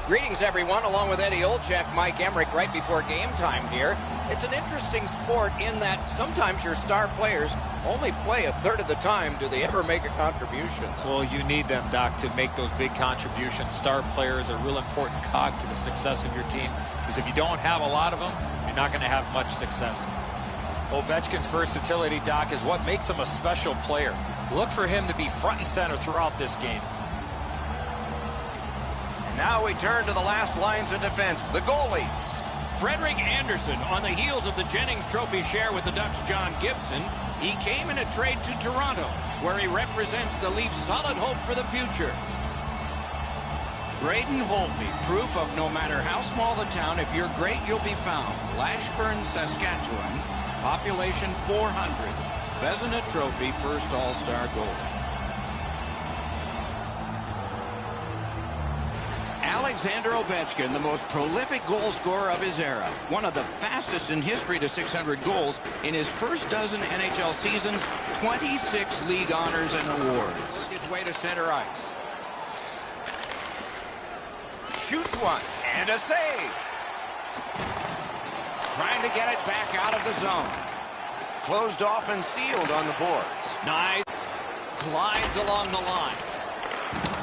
Greetings, everyone, along with Eddie Olczyk, Mike Emmerich, right before game time here. It's an interesting sport in that sometimes your star players only play a third of the time. Do they ever make a contribution, though? Well, you need them, Doc, to make those big contributions. Star players are a real important cog to the success of your team, because if you don't have a lot of them, you're not going to have much success. Ovechkin's versatility, Doc, is what makes him a special player. Look for him to be front and center throughout this game. Now we turn to the last lines of defense, the goalies. Frederik Andersen on the heels of the Jennings Trophy share with the Ducks' John Gibson. He came in a trade to Toronto, where he represents the Leafs' solid hope for the future. Braden Holtby, proof of no matter how small the town, if you're great, you'll be found. Lashburn, Saskatchewan, population 400. Vezina Trophy, first All-Star goalie. Alexander Ovechkin, the most prolific goal scorer of his era. One of the fastest in history to 600 goals in his first dozen NHL seasons. 26 league honors and awards. His way to center ice. Shoots one and a save. Trying to get it back out of the zone. Closed off and sealed on the boards. Nice. Glides along the line.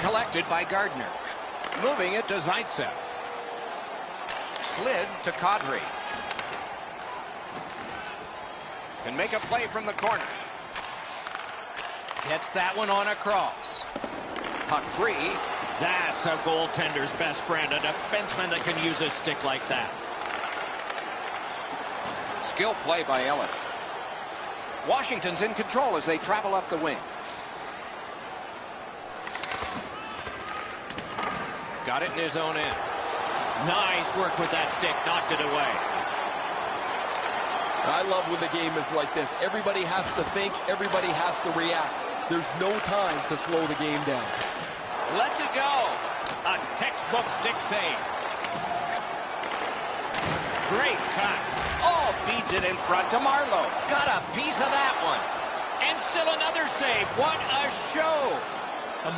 Collected by Gardner. Moving it to Zaitsev. Slid to Kadri. Can make a play from the corner. Gets that one on a cross. Puck free. That's a goaltender's best friend, a defenseman that can use a stick like that. Skill play by Elliott. Washington's in control as they travel up the wing. Got it in his own end. Nice work with that stick. Knocked it away. I love when the game is like this. Everybody has to think. Everybody has to react. There's no time to slow the game down. Lets it go. A textbook stick save. Great cut. Oh, feeds it in front to Marlowe. Got a piece of that one. And still another save. What a show.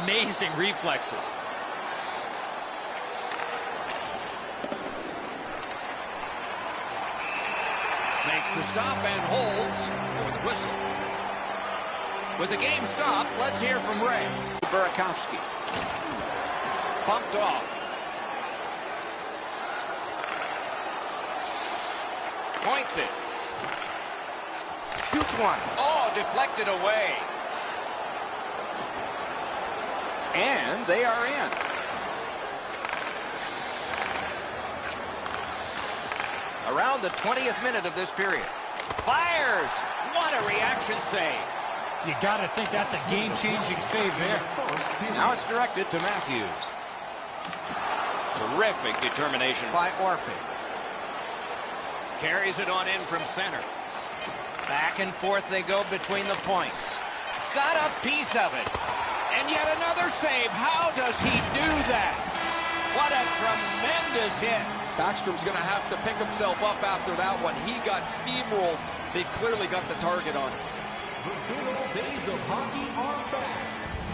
Amazing reflexes. Makes the stop and holds for the whistle. With the game stopped, let's hear from Ray. Burakovsky. Bumped off. Points it. Shoots one. Oh, deflected away. And they are in. Around the 20th minute of this period. Fires! What a reaction save. You got to think that's a game-changing save there. Now it's directed to Matthews. Terrific determination by Orpik. Carries it on in from center. Back and forth they go between the points. Got a piece of it. And yet another save. How does he do that? What a tremendous hit. Backstrom's going to have to pick himself up after that one. He got steamrolled. They've clearly got the target on him. The good old days of hockey are back.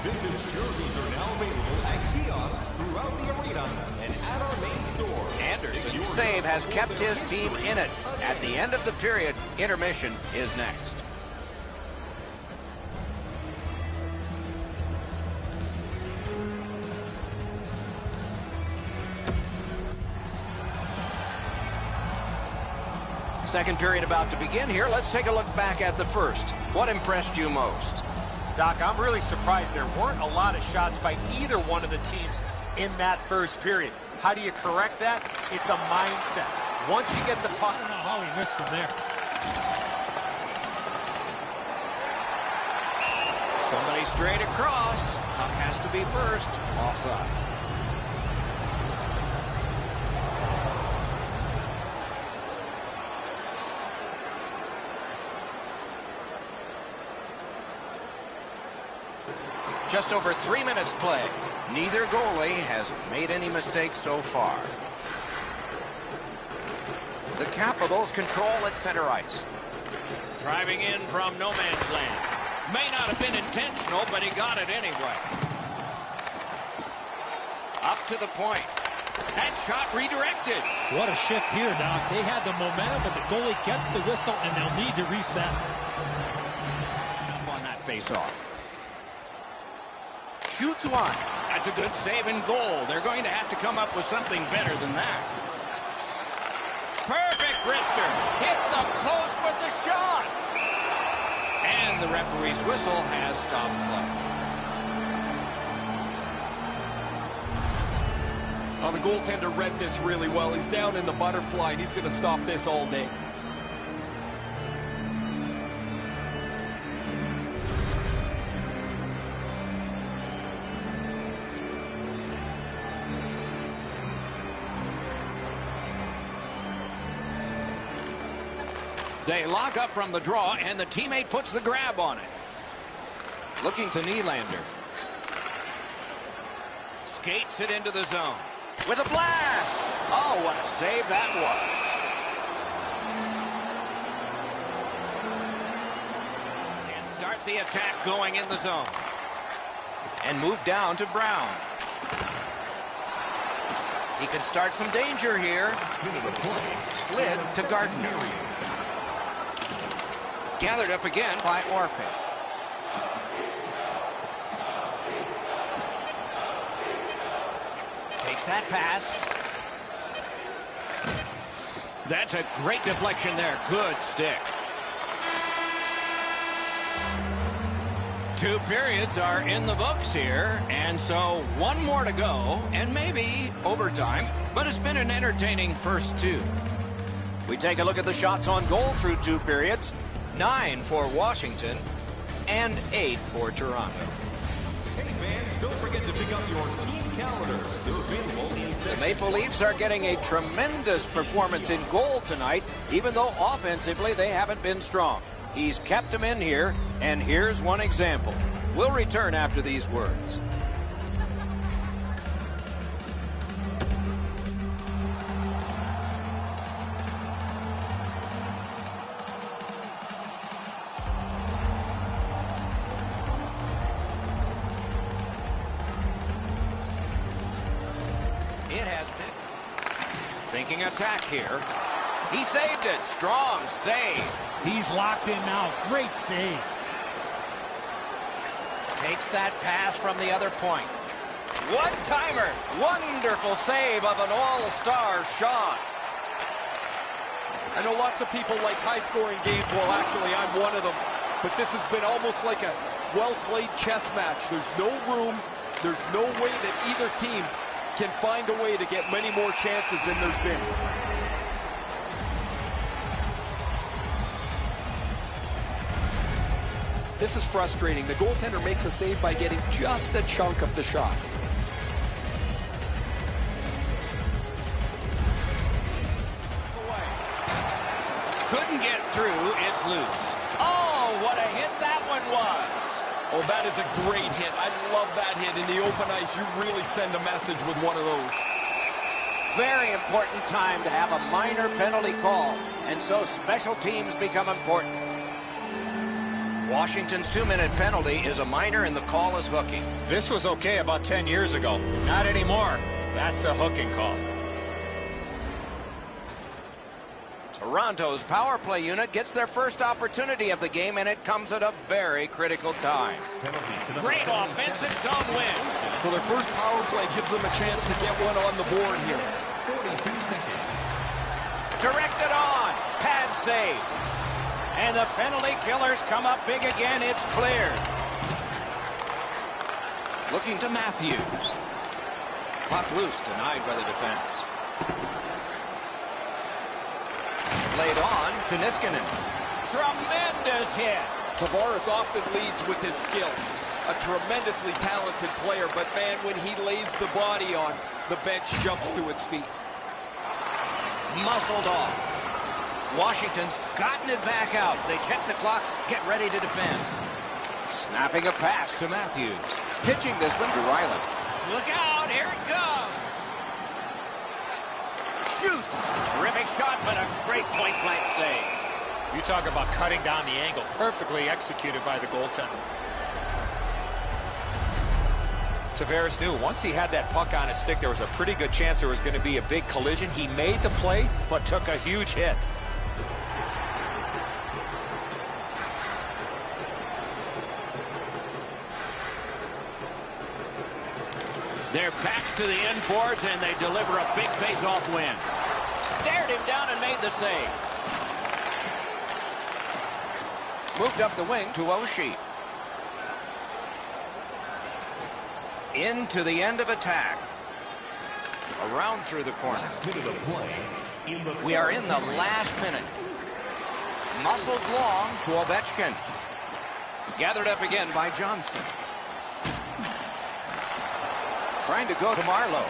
Vintage jerseys are now available at kiosks throughout the arena and at our main store. Anderson's save has kept his team in it. At the end of the period, intermission is next. Second period about to begin here. Let's take a look back at the first. What impressed you most? Doc, I'm really surprised there weren't a lot of shots by either one of the teams in that first period. How do you correct that? It's a mindset. Once you get the puck... I don't know how he missed from there. Somebody straight across. Puck has to be first. Offside. Just over 3 minutes play. Neither goalie has made any mistakes so far. The Capitals control at center ice. Driving in from no man's land. May not have been intentional, but he got it anyway. Up to the point. That shot redirected. What a shift here, Doc. They had the momentum, but the goalie gets the whistle, and they'll need to reset. Up on that face-off. Shoots one. That's a good save and goal. They're going to have to come up with something better than that. Perfect wrister. Hit the post with the shot. And the referee's whistle has stopped play. The goaltender read this really well. He's down in the butterfly, and he's going to stop this all day. They lock up from the draw, and the teammate puts the grab on it. Looking to Nylander. Skates it into the zone. With a blast! Oh, what a save that was. And start the attack going in the zone. And move down to Brown. He can start some danger here. Slid to Gardner. Gathered up again by Orpik. Takes that pass. That's a great deflection there. Good stick. 2 periods are in the books here, and so 1 more to go, and maybe overtime, but it's been an entertaining first 2. We take a look at the shots on goal through 2 periods. 9 for Washington and 8 for Toronto. Hey fans, don't forget to pick up your team calendars. They're available in The Maple Leafs are getting a tremendous performance in goal tonight, even though offensively they haven't been strong. He's kept them in here, and here's one example. We'll return after these words. It has been. Thinking attack here. He saved it. Strong save. He's locked in now. Great save. Takes that pass from the other point. One-timer. Wonderful save of an all-star shot. I know lots of people like high-scoring games. Well, actually, I'm one of them. But this has been almost like a well-played chess match. There's no room. There's no way that either team can find a way to get many more chances than there's been. This is frustrating. The goaltender makes a save by getting just a chunk of the shot. Couldn't get through. It's loose. Oh, what a hit that one was. Oh, that is a great hit. I love that hit. In the open ice, you really send a message with one of those. Very important time to have a minor penalty call, and so special teams become important. Washington's 2-minute penalty is a minor, and the call is hooking. This was okay about 10 years ago. Not anymore. That's a hooking call. Toronto's power play unit gets their first opportunity of the game, and it comes at a very critical time. Great offensive zone win. So their first power play gives them a chance to get one on the board here. 42 seconds. Directed on. Pad save. And the penalty killers come up big again. It's cleared. Looking to Matthews. Puck loose, denied by the defense. Laid on to Niskanen. Tremendous hit. Tavares often leads with his skill. A tremendously talented player, but man, when he lays the body on, the bench jumps to its feet. Muscled off. Washington's gotten it back out. They check the clock, get ready to defend. Snapping a pass to Matthews. Pitching this one to Ryland. Look out, here it comes. Shoots. Terrific shot, but a great point-blank save. You talk about cutting down the angle. Perfectly executed by the goaltender. Tavares knew once he had that puck on his stick, there was a pretty good chance there was going to be a big collision. He made the play, but took a huge hit. Their backs to the end boards, and they deliver a big face-off win. Stared him down and made the save. Moved up the wing to Oshie. Into the end of attack. Around through the corner. We are in the last minute. Muscled long to Ovechkin. Gathered up again by Johnson. Trying to go to Marlowe.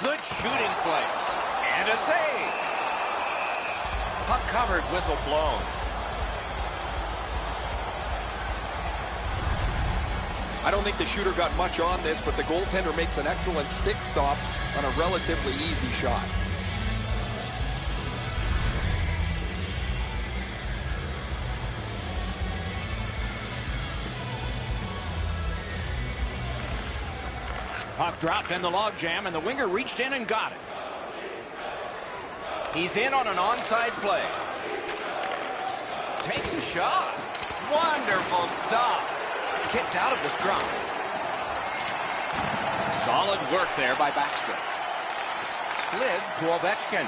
Good shooting place. And a save. Puck covered, whistle blown. I don't think the shooter got much on this, but the goaltender makes an excellent stick stop on a relatively easy shot. Puck dropped in the logjam, and the winger reached in and got it. He's in on an onside play. Takes a shot. Wonderful stop. Kicked out of the scrum. Solid work there by Backstrom. Slid to Ovechkin.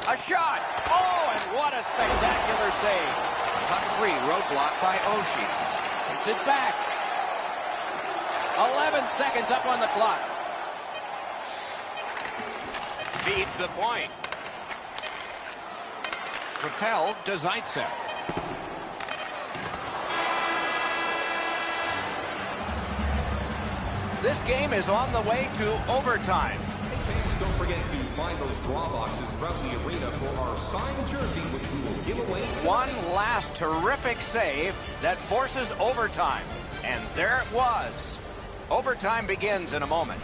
A shot. Oh, and what a spectacular save. Puck free, roadblock by Oshie. Gets it back. 11 seconds up on the clock. Feeds the point. Propelled to Zaitsev. This game is on the way to overtime. Fans, don't forget to find those draw boxes throughout the arena for our signed jersey, which we will give away. One last terrific save that forces overtime. And there it was. Overtime begins in a moment.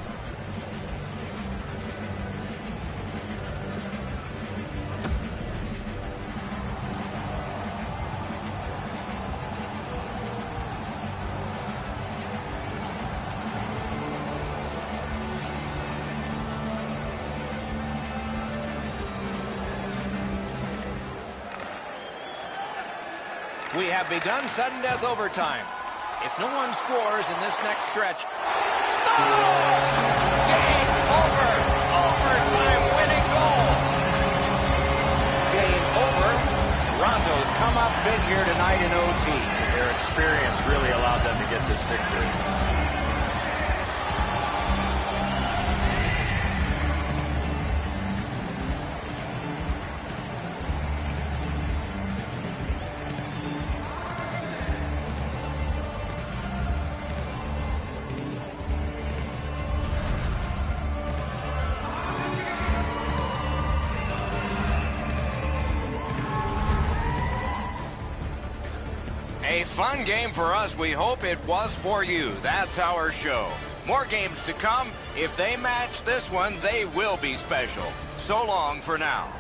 We have begun sudden death overtime. If no one scores in this next stretch, score! Game over! Overtime winning goal! Game over. Toronto's come up big here tonight in OT. Their experience really allowed them to get this victory. A fun game for us. We hope it was for you. That's our show. More games to come. If they match this one, they will be special. So long for now.